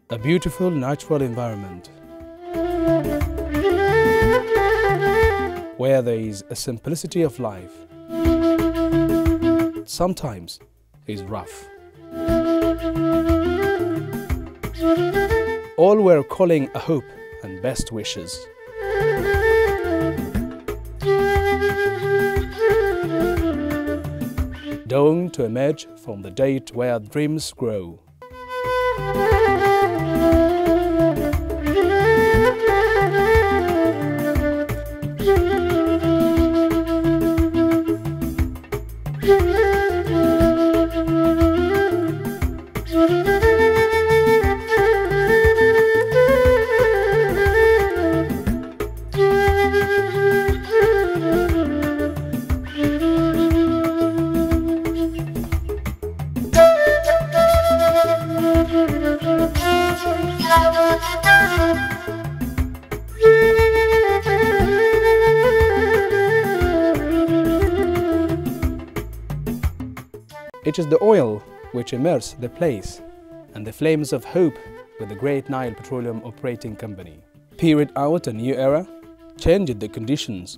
A beautiful natural environment where there is a simplicity of life. Sometimes is rough. All were calling a hope and best wishes. Doomed to emerge from the date where dreams grow. It is the oil which immerses the place and the flames of hope with the Great Nile Petroleum Operating Company. Period out a new era, changed the conditions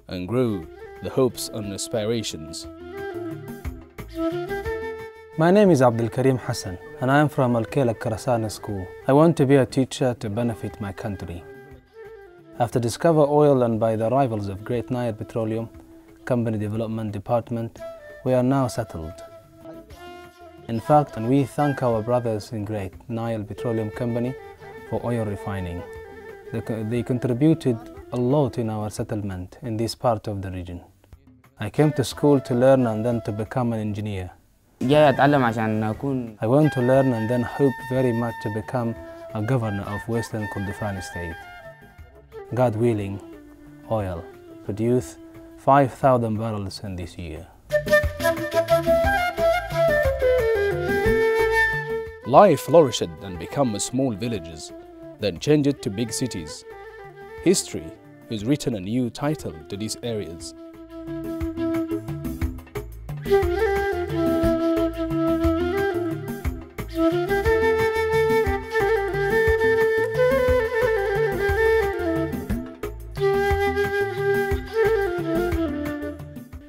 and grew the hopes and aspirations. My name is Abdul Karim Hassan and I am from Al Karasana School. I want to be a teacher to benefit my country. After Discover Oil and by the arrivals of Great Nile Petroleum Company Development Department, we are now settled. In fact, and we thank our brothers in Great Nile Petroleum Company for oil refining. They contributed a lot in our settlement in this part of the region. I came to school to learn and then to become an engineer. I want to learn and then hope very much to become a governor of Western Kordofan State. God willing, oil produce 5,000 barrels in this year. Life flourished and became small villages, then changed to big cities. History is written a new title to these areas.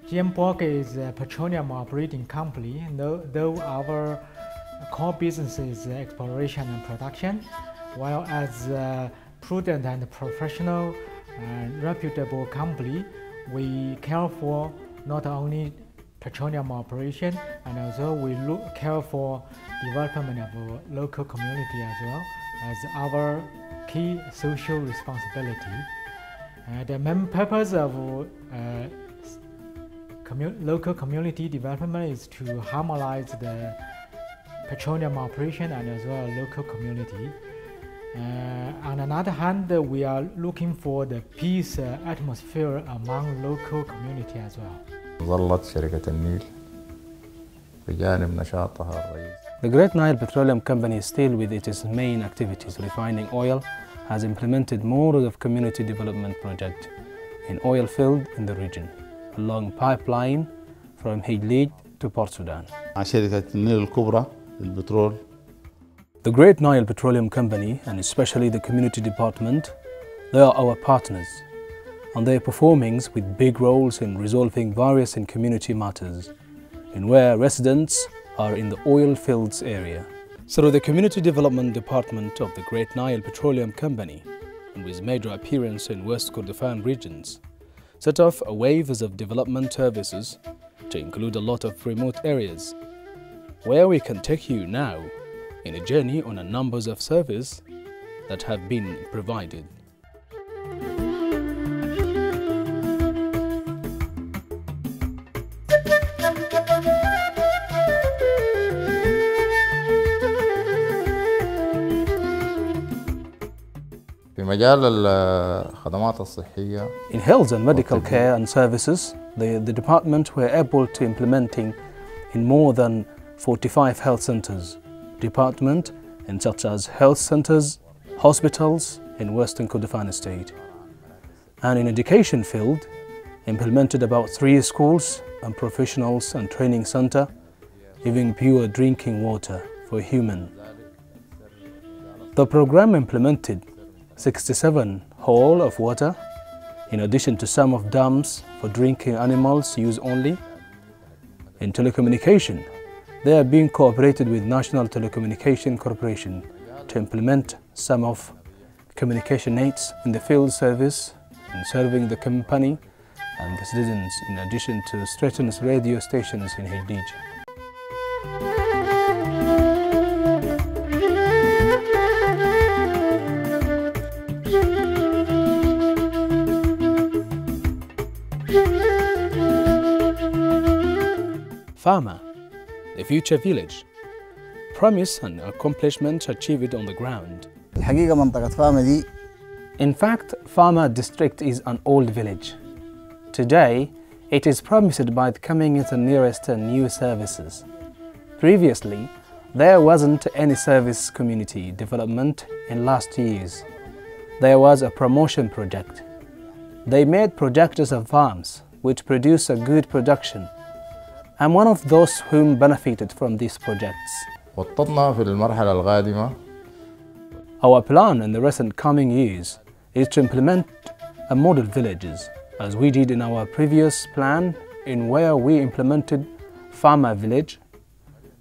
GMPOC is a petroleum operating company, though our core business is exploration and production, while as a prudent and professional and reputable company, we care for not only petroleum operation, and also we care for development of our local community as well as our key social responsibility. The main purpose of local community development is to harmonize the petroleum operation and as well local community. On another hand, we are looking for the peace atmosphere among local community as well. The Great Nile Petroleum Company, still with its main activities refining oil, has implemented more of community development projects in oil field in the region, along pipeline from Hijlij to Port Sudan. The Great Nile Petroleum Company, and especially the community department, they are our partners, and their performings with big roles in resolving various community matters, in where residents are in the oil fields area. Through the Community Development Department of the Great Nile Petroleum Company, and with major appearance in West Kordofan regions, set off a waves of development services to include a lot of remote areas, where we can take you now in a journey on a numbers of services that have been provided. In health and medical care and services, the department were able to implementing in more than 45 health centers, departments in such as health centers, hospitals in Western Kordofan State. And in education field, implemented about 3 schools and professionals and training center, giving pure drinking water for human. The program implemented 67 hole of water, in addition to some of dams for drinking animals use only. In telecommunication, they are being cooperated with National Telecommunication Corporation to implement some of communication aids in the field service and serving the company and the citizens, in addition to strengthening radio stations in Hildij. Fama, the future village. Promise and accomplishment achieved on the ground. In fact, Fama district is an old village. Today, it is promised by coming into nearest and new services. Previously, there wasn't any service community development in last years. There was a promotion project. They made projects of farms which produce a good production. I'm one of those whom benefited from these projects. Our plan in the recent coming years is to implement a model villages, as we did in our previous plan, in where we implemented farmer village,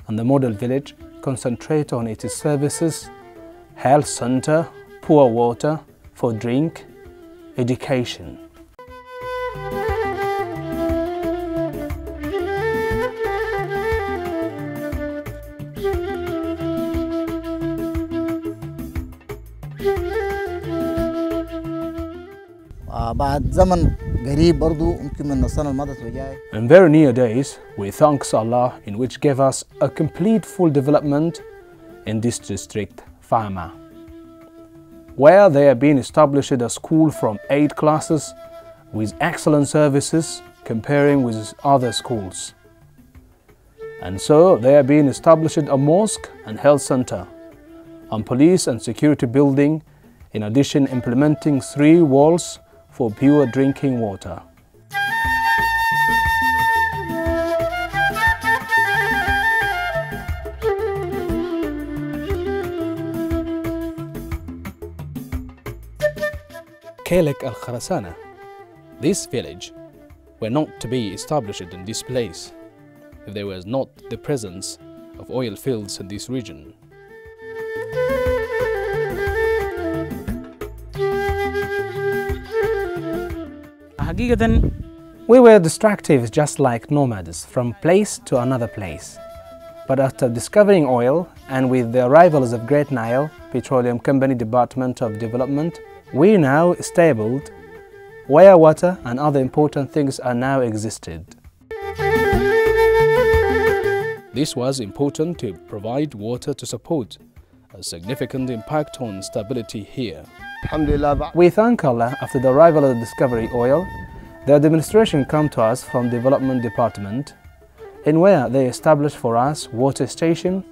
and the model village concentrate on its services, health center, poor water for drink, education. In very near days, we thank Allah in which gave us a complete full development in this district, Fama, where they have been established a school from 8 classes with excellent services comparing with other schools. And so they have been established a mosque and health center, and police and security building, in addition implementing 3 walls for pure drinking water. Kelek Al-Kharasana. This village were not to be established in this place if there was not the presence of oil fields in this region. We were destructive just like nomads from place to another place. But after discovering oil and with the arrivals of Great Nile Petroleum Company Department of Development, we now established where water and other important things are now existed. This was important to provide water to support a significant impact on stability here. We thank Allah after the arrival of the discovery oil, the administration come to us from Development Department, in where they established for us water station,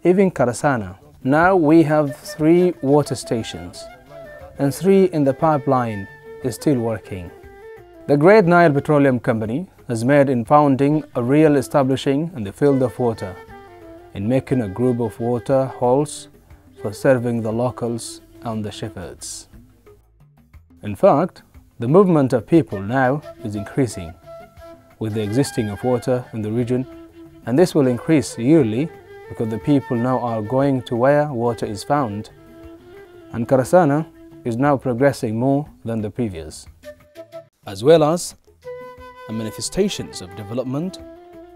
even Karasana. Now we have 3 water stations, and 3 in the pipeline is still working. The Great Nile Petroleum Company has made in founding a real establishing in the field of water, in making a group of water holes for serving the locals and the shepherds. In fact, the movement of people now is increasing with the existing of water in the region, and this will increase yearly because the people now are going to where water is found, and Karasana is now progressing more than the previous. As well as manifestations of development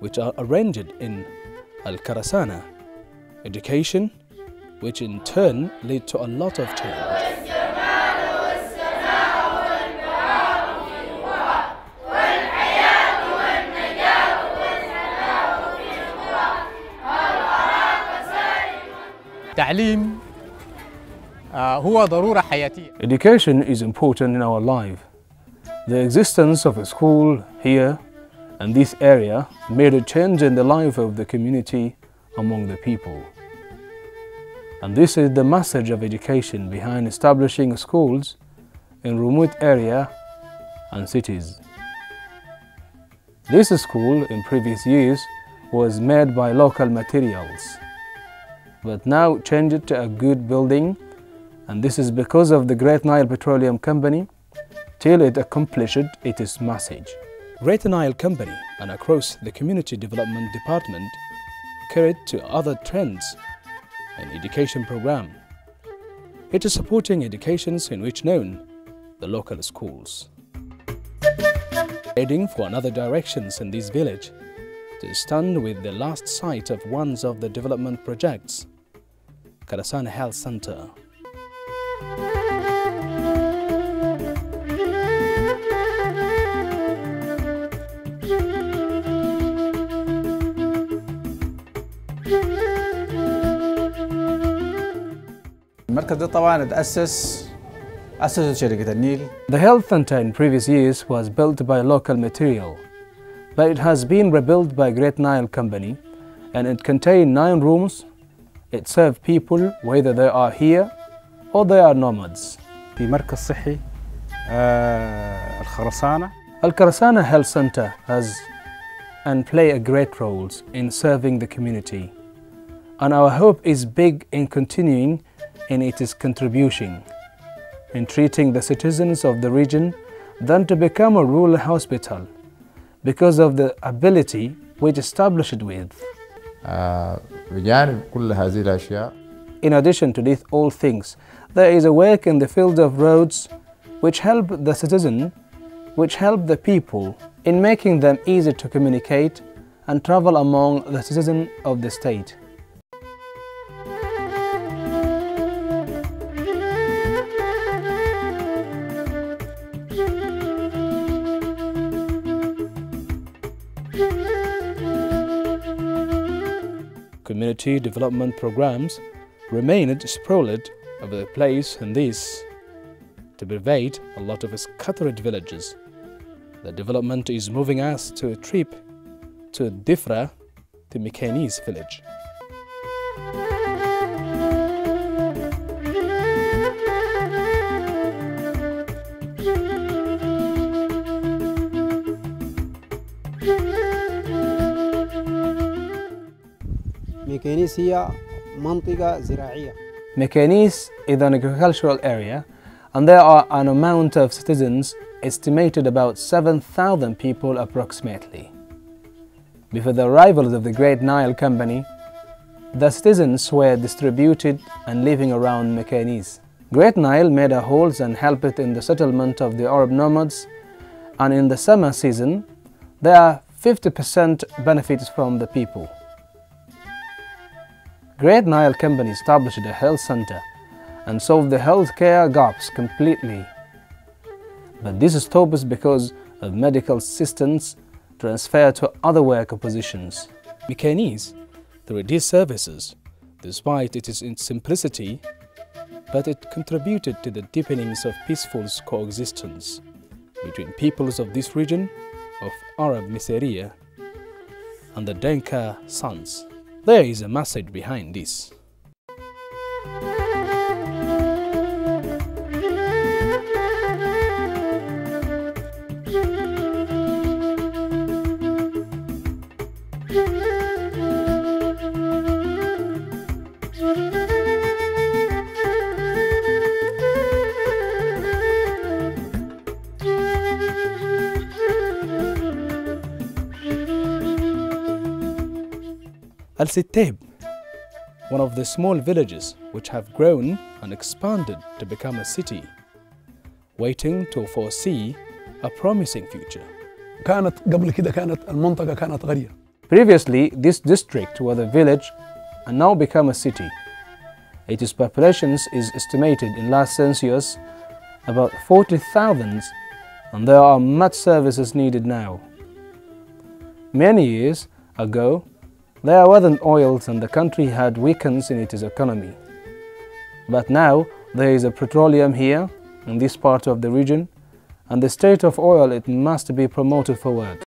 which are arranged in Al-Karasana, education, which in turn lead to a lot of change. Education is important in our life. The existence of a school here and this area made a change in the life of the community among the people. And this is the message of education behind establishing schools in remote area and cities. This school in previous years was made by local materials, but now changed to a good building, and this is because of the Great Nile Petroleum Company till it accomplished its message. Great Nile Company and across the Community Development Department carried to other trends in education program. It is supporting educations in which known the local schools. Heading for another directions in this village to stand with the last site of one of the development projects, Karasana Health Center. المركز ده طبعا أسسه شركة النيل. The health center in previous years was built by local material, but it has been rebuilt by Great Nile Company, and it contained 9 rooms. It served people whether they are here or they are nomads. في مركز صحي الخرسانة. Al-Karasana Health Center has and play a great roles in serving the community, and our hope is big in continuing in its contribution in treating the citizens of the region than to become a rural hospital because of the ability which established with. بجانب كل هذه الأشياء. In addition to these all things, there is a work in the field of roads which help the citizen, which help the people in making them easy to communicate and travel among the citizen of the state. Community development programs remained sprawled over the place, and this to pervade a lot of scattered villages. The development is moving us to a trip to Difra, the Mekanese village. ميكانيس هي منطقة زراعية. Mekanese is an agricultural area, and there are an amount of citizens estimated about 7,000 people approximately. Before the arrival of the Great Nile Company, the citizens were distributed and living around Mekanese. Great Nile made a holes and helped in the settlement of the Arab nomads, and in the summer season, there are 50% benefits from the people. Great Nile Company established a health center and solved the health care gaps completely. But this stops because of medical assistance transfer to other work positions. Mekanese, through these services, despite its simplicity, but it contributed to the deepenings of peaceful coexistence between peoples of this region of Arab Miseria and the Denka sons. There is a message behind this. Al-Sittab, one of the small villages which have grown and expanded to become a city, waiting to foresee a promising future. Previously, this district was a village and now become a city. Its population is estimated in last census about 40,000, and there are much services needed now. Many years ago, there wasn't oil and the country had weakens in its economy. But now there is a petroleum here in this part of the region, and the state of oil it must be promoted forward.